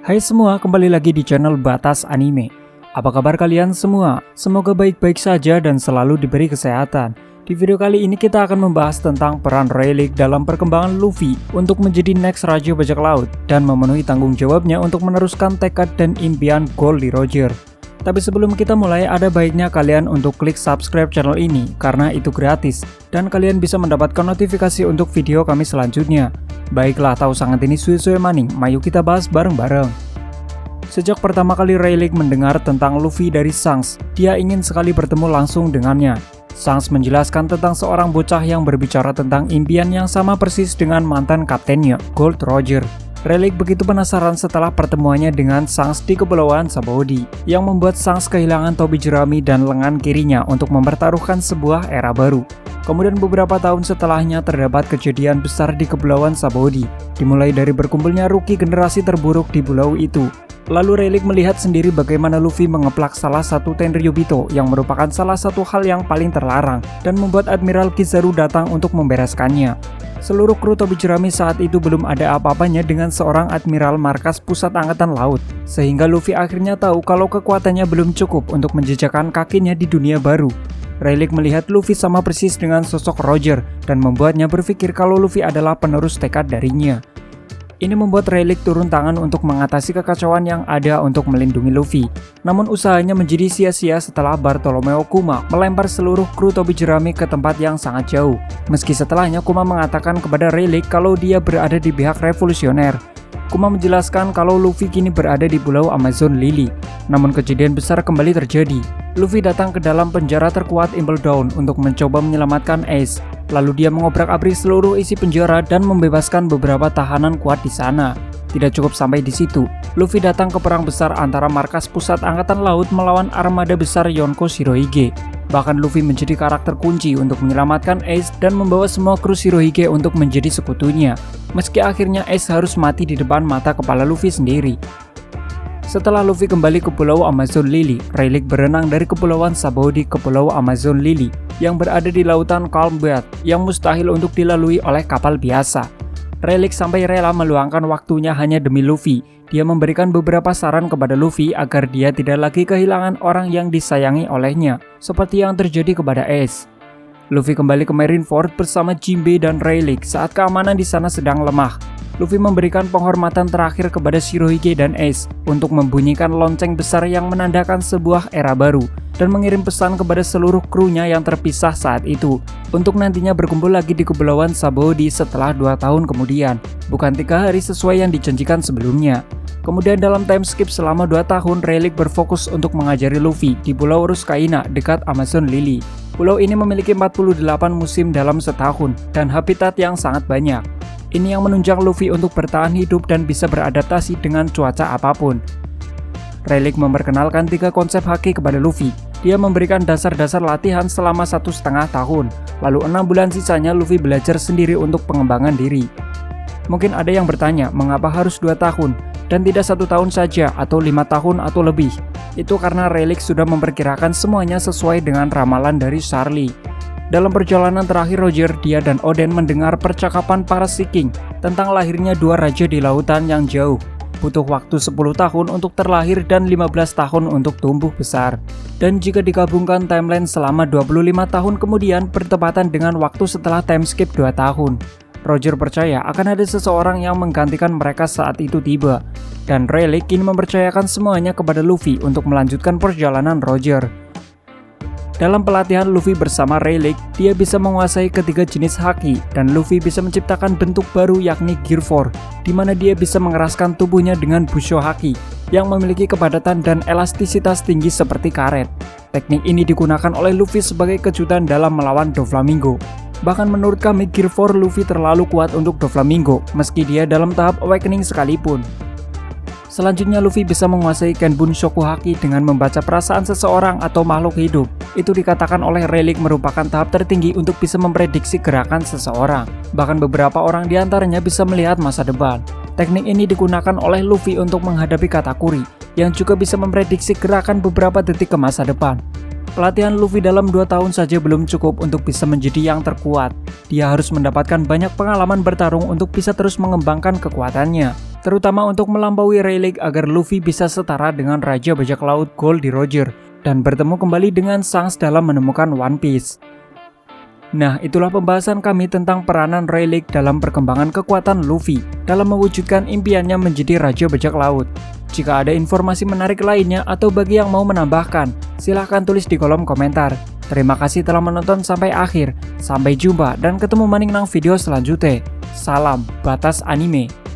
Hai semua, kembali lagi di channel Batas Anime. Apa kabar kalian semua? Semoga baik-baik saja dan selalu diberi kesehatan. Di video kali ini kita akan membahas tentang peran Rayleigh dalam perkembangan Luffy untuk menjadi next Raja Bajak Laut dan memenuhi tanggung jawabnya untuk meneruskan tekad dan impian Goldie Roger. Tapi sebelum kita mulai, ada baiknya kalian untuk klik subscribe channel ini karena itu gratis dan kalian bisa mendapatkan notifikasi untuk video kami selanjutnya. Baiklah, tahu sangat ini suwe-suwe maning, mayu kita bahas bareng-bareng. Sejak pertama kali Rayleigh mendengar tentang Luffy dari Shanks, dia ingin sekali bertemu langsung dengannya. Shanks menjelaskan tentang seorang bocah yang berbicara tentang impian yang sama persis dengan mantan kaptennya, Gold Roger. Rayleigh begitu penasaran setelah pertemuannya dengan Shanks di Kepulauan Sabaody, yang membuat Shanks kehilangan topi jerami dan lengan kirinya untuk mempertaruhkan sebuah era baru. Kemudian beberapa tahun setelahnya terdapat kejadian besar di Kepulauan Sabaody, dimulai dari berkumpulnya rookie generasi terburuk di pulau itu. Lalu Rayleigh melihat sendiri bagaimana Luffy mengeplak salah satu Tenryubito yang merupakan salah satu hal yang paling terlarang dan membuat Admiral Kizaru datang untuk membereskannya. Seluruh kru topi jerami saat itu belum ada apa-apanya dengan seorang Admiral Markas Pusat Angkatan Laut, sehingga Luffy akhirnya tahu kalau kekuatannya belum cukup untuk menjejakkan kakinya di dunia baru. Rayleigh melihat Luffy sama persis dengan sosok Roger dan membuatnya berpikir kalau Luffy adalah penerus tekad darinya. Ini membuat Rayleigh turun tangan untuk mengatasi kekacauan yang ada untuk melindungi Luffy. Namun usahanya menjadi sia-sia setelah Bartolomeo Kuma melempar seluruh kru topi jerami ke tempat yang sangat jauh. Meski setelahnya Kuma mengatakan kepada Rayleigh kalau dia berada di pihak revolusioner. Kuma menjelaskan kalau Luffy kini berada di Pulau Amazon Lily. Namun kejadian besar kembali terjadi. Luffy datang ke dalam penjara terkuat Impel Down untuk mencoba menyelamatkan Ace. Lalu dia mengobrak-abrik seluruh isi penjara dan membebaskan beberapa tahanan kuat di sana. Tidak cukup sampai di situ, Luffy datang ke perang besar antara Markas Pusat Angkatan Laut melawan armada besar Yonko Shirohige. Bahkan Luffy menjadi karakter kunci untuk menyelamatkan Ace dan membawa semua kru Shirohige untuk menjadi sekutunya. Meski akhirnya Ace harus mati di depan mata kepala Luffy sendiri. Setelah Luffy kembali ke Pulau Amazon Lily, Rayleigh berenang dari Kepulauan Sabaody ke Pulau Amazon Lily yang berada di lautan Calm Bath yang mustahil untuk dilalui oleh kapal biasa. Rayleigh sampai rela meluangkan waktunya hanya demi Luffy. Dia memberikan beberapa saran kepada Luffy agar dia tidak lagi kehilangan orang yang disayangi olehnya, seperti yang terjadi kepada Ace. Luffy kembali ke Marineford bersama Jinbe dan Rayleigh saat keamanan di sana sedang lemah. Luffy memberikan penghormatan terakhir kepada Shirohige dan Ace untuk membunyikan lonceng besar yang menandakan sebuah era baru dan mengirim pesan kepada seluruh krunya yang terpisah saat itu untuk nantinya berkumpul lagi di Kepulauan Sabaody setelah 2 tahun kemudian, bukan 3 hari sesuai yang dijanjikan sebelumnya. Kemudian dalam time skip selama 2 tahun, Rayleigh berfokus untuk mengajari Luffy di Pulau Ruskaina dekat Amazon Lily. Pulau ini memiliki 48 musim dalam setahun dan habitat yang sangat banyak. Ini yang menunjang Luffy untuk bertahan hidup dan bisa beradaptasi dengan cuaca apapun. Rayleigh memperkenalkan 3 konsep haki kepada Luffy. Dia memberikan dasar-dasar latihan selama 1,5 tahun, lalu 6 bulan sisanya Luffy belajar sendiri untuk pengembangan diri. Mungkin ada yang bertanya, mengapa harus 2 tahun dan tidak 1 tahun saja atau 5 tahun atau lebih? Itu karena Rayleigh sudah memperkirakan semuanya sesuai dengan ramalan dari Charlie. Dalam perjalanan terakhir Roger, dia dan Oden mendengar percakapan para Sea King tentang lahirnya 2 raja di lautan yang jauh. Butuh waktu 10 tahun untuk terlahir dan 15 tahun untuk tumbuh besar. Dan jika digabungkan timeline selama 25 tahun kemudian bertepatan dengan waktu setelah time skip 2 tahun. Roger percaya akan ada seseorang yang menggantikan mereka saat itu tiba. Dan Rayleigh kini mempercayakan semuanya kepada Luffy untuk melanjutkan perjalanan Roger. Dalam pelatihan Luffy bersama Rayleigh, dia bisa menguasai ketiga jenis haki dan Luffy bisa menciptakan bentuk baru yakni Gear 4, di mana dia bisa mengeraskan tubuhnya dengan Busho Haki yang memiliki kepadatan dan elastisitas tinggi seperti karet. Teknik ini digunakan oleh Luffy sebagai kejutan dalam melawan Doflamingo. Bahkan menurut kami Gear 4 Luffy terlalu kuat untuk Doflamingo meski dia dalam tahap awakening sekalipun. Selanjutnya Luffy bisa menguasai Kenbun Shoku Haki dengan membaca perasaan seseorang atau makhluk hidup. Itu dikatakan oleh Rayleigh merupakan tahap tertinggi untuk bisa memprediksi gerakan seseorang. Bahkan beberapa orang diantaranya bisa melihat masa depan. Teknik ini digunakan oleh Luffy untuk menghadapi Katakuri, yang juga bisa memprediksi gerakan beberapa detik ke masa depan. Pelatihan Luffy dalam 2 tahun saja belum cukup untuk bisa menjadi yang terkuat. Dia harus mendapatkan banyak pengalaman bertarung untuk bisa terus mengembangkan kekuatannya, terutama untuk melampaui Rayleigh agar Luffy bisa setara dengan Raja Bajak Laut Gold di Roger dan bertemu kembali dengan Shanks dalam menemukan One Piece. Nah, itulah pembahasan kami tentang peranan Rayleigh dalam perkembangan kekuatan Luffy dalam mewujudkan impiannya menjadi Raja Bajak Laut. Jika ada informasi menarik lainnya atau bagi yang mau menambahkan, silahkan tulis di kolom komentar. Terima kasih telah menonton sampai akhir. Sampai jumpa dan ketemu maning nang video selanjutnya. Salam Batas Anime.